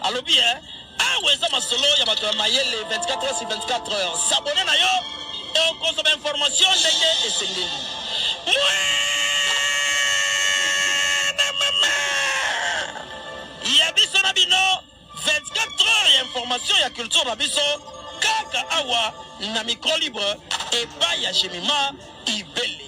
alobi aweza masolo ya bato mayele 24 heures sur 24 heures s'abonner na yo et consommer information ndenge esengeli ya biso na bino 24 heures ya information ya culture na biso kaka awa na micro libre epai ya Jemima Ibele.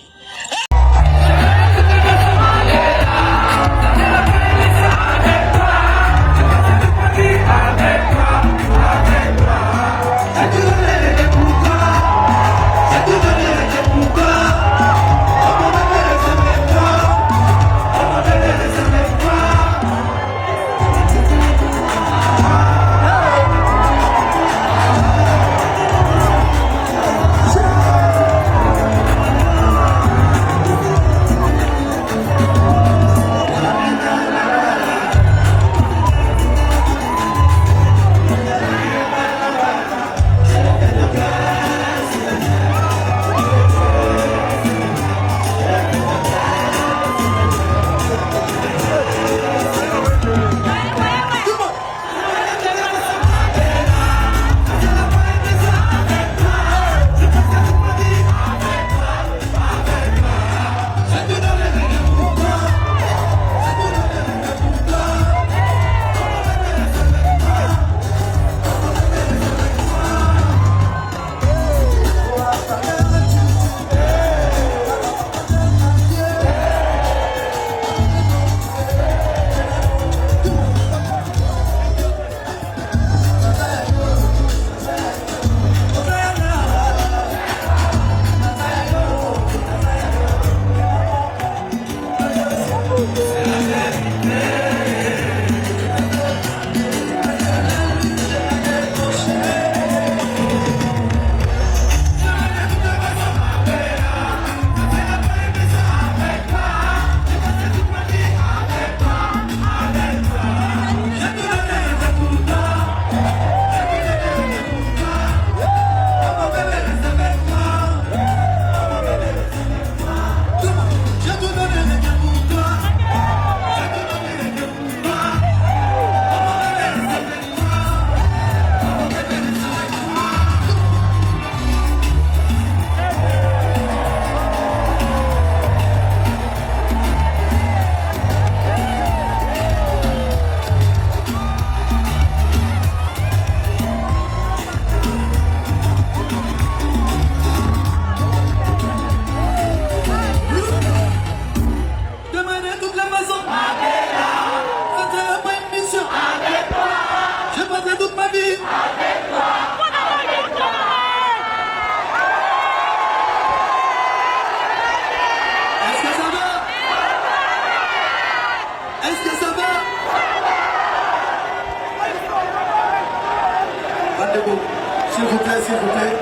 S'il vous plaît, s'il vous plaît.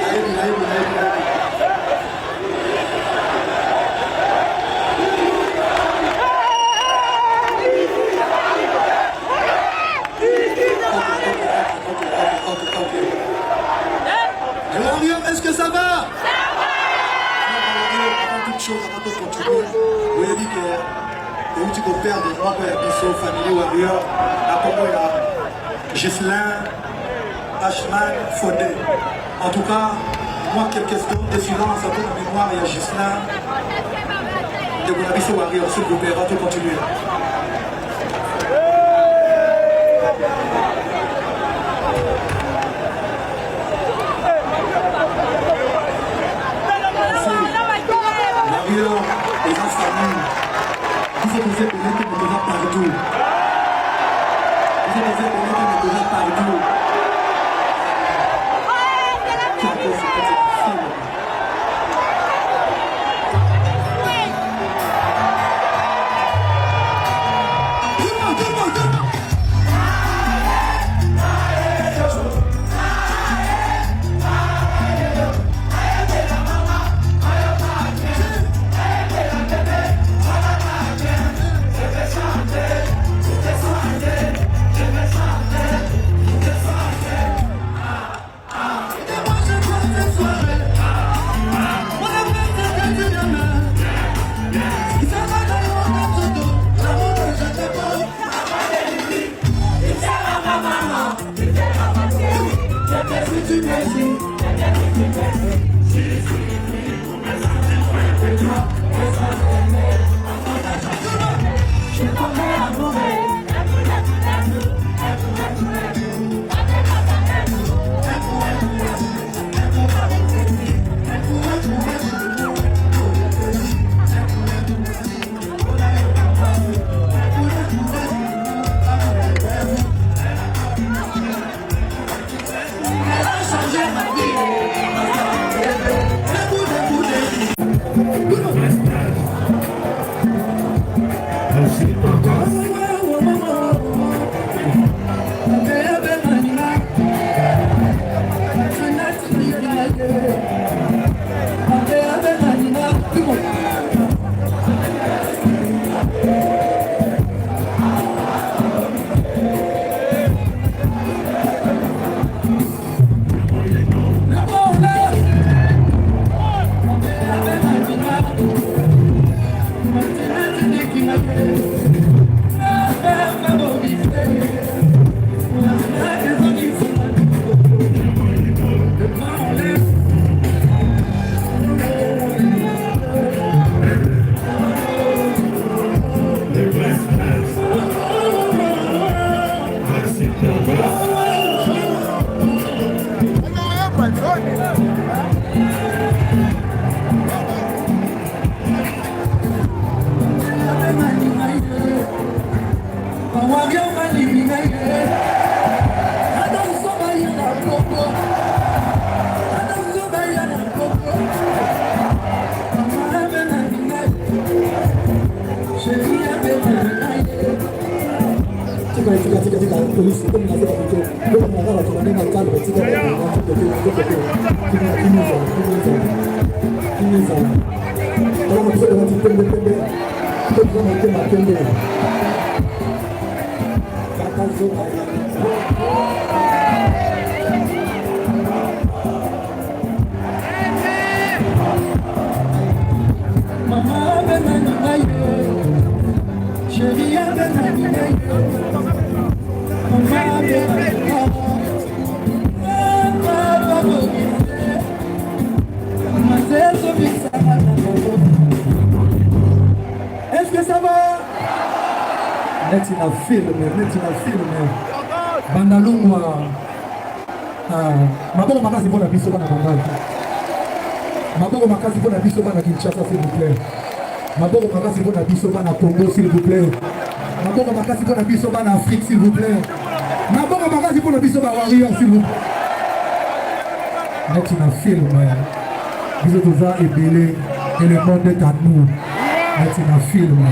Allez. Alors, est-ce que ça va? Avant toute chose, avant de continuer, vous avez dit que le petit père de moi, la famille Warrior, la Congo, Gislain, Ashman, Fodé. En tout cas, moi, quelques secondes de silence à toute mémoire, il y a Gislain de Bonaviso Warrior, s'il vous plaît, on va continuer. Warrior, les gens familles, vous êtes connectés maintenant partout. Vous êtes connectés maintenant partout. polisi comme il a fait la photo. Donc on va retourner dans le cadre de est-ce que ça va? Net ina filme. Bandalungwa. Maboko makasi mpona biso bana Bangali. Maboko makasi mpona biso bana Kinshasa s'il vous plaît. Maboko makasi mpona biso bana Congo s'il vous plaît. Maboko makasi mpona biso bana Afrique s'il vous plaît. Maboko makasi mpona biso ba warrior s'il vous plaît. Net ina filme. Biso toza ebele et le monde est à nous. Net ina filme.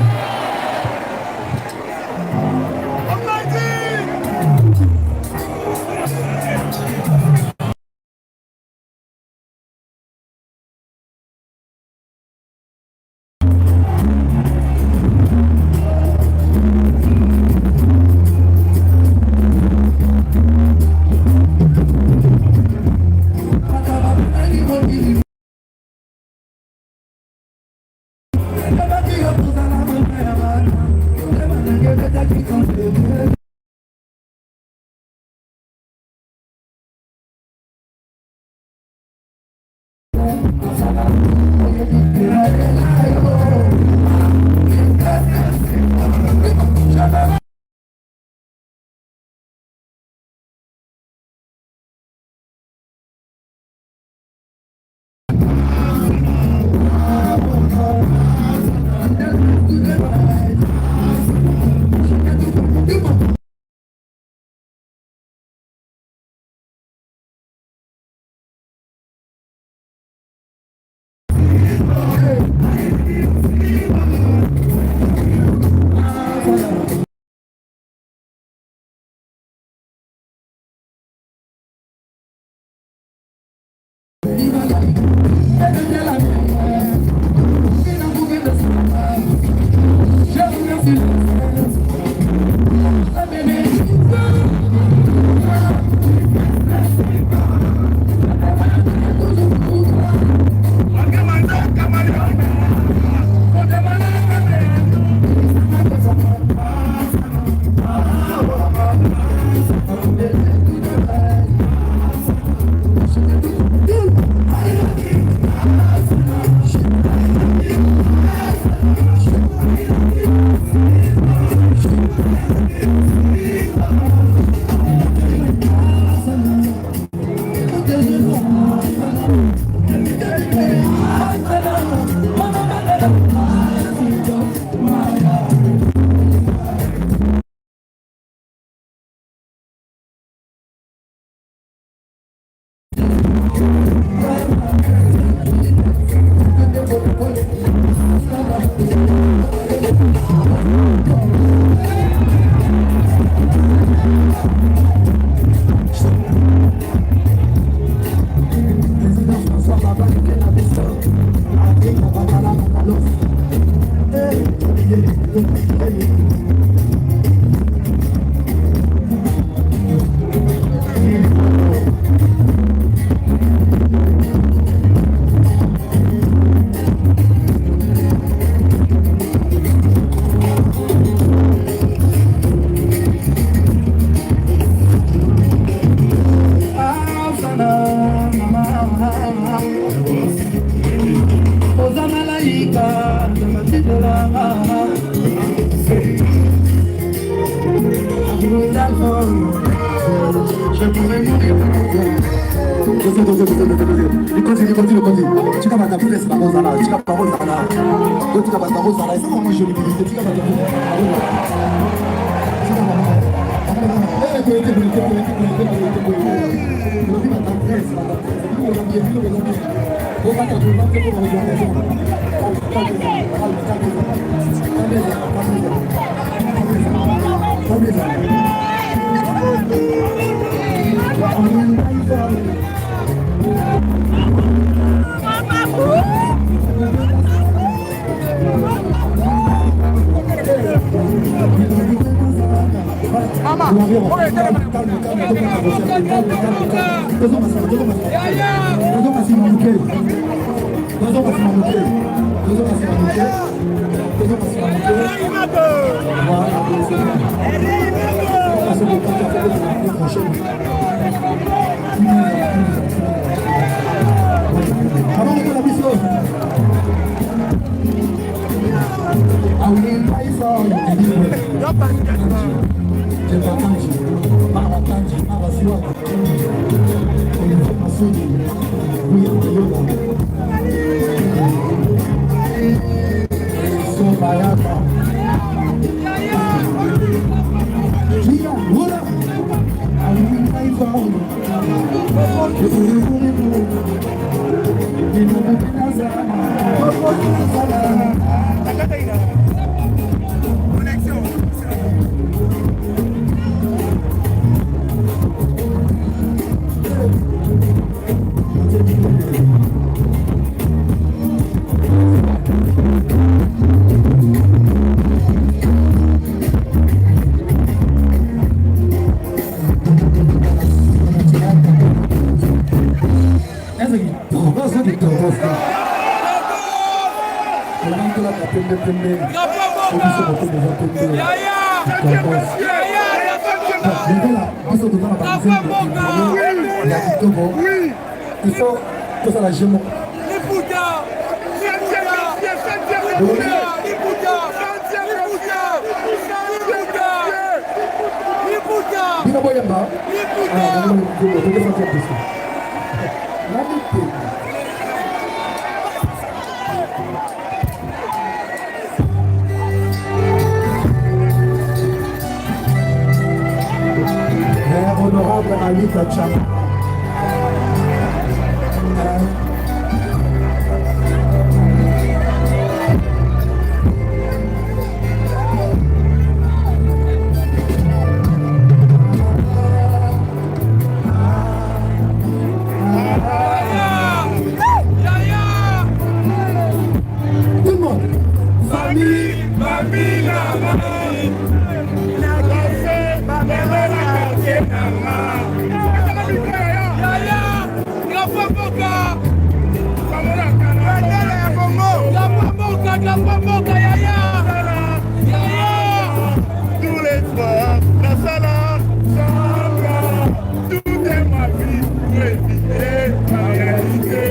Je pourrais mourir pour toi. Tu vas m'attaquer, c'est la rose là. Tu vas pas rose là. Tu vas pas rose là. C'est vraiment joli. Tu vas pas il faut que ça la gêne. Honorable Alita Chama. Tout le monde. Famille, famille, tous les soirs, la salade, tout est ma vie, pour éviter la réalité.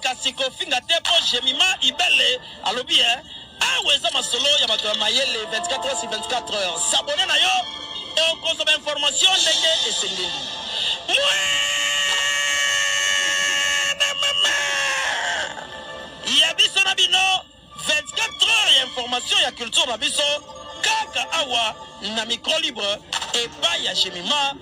kasi kofinga te po Jemima Ibele alobi aweza masolo ya bato ya mayele 24 heures sur 24 heures. S'abonner na yo okozwa information ndenge esengeli. Ya biso na bino 24 heures ya information ya culture na biso kaka awa na micro libre epai ya Jemima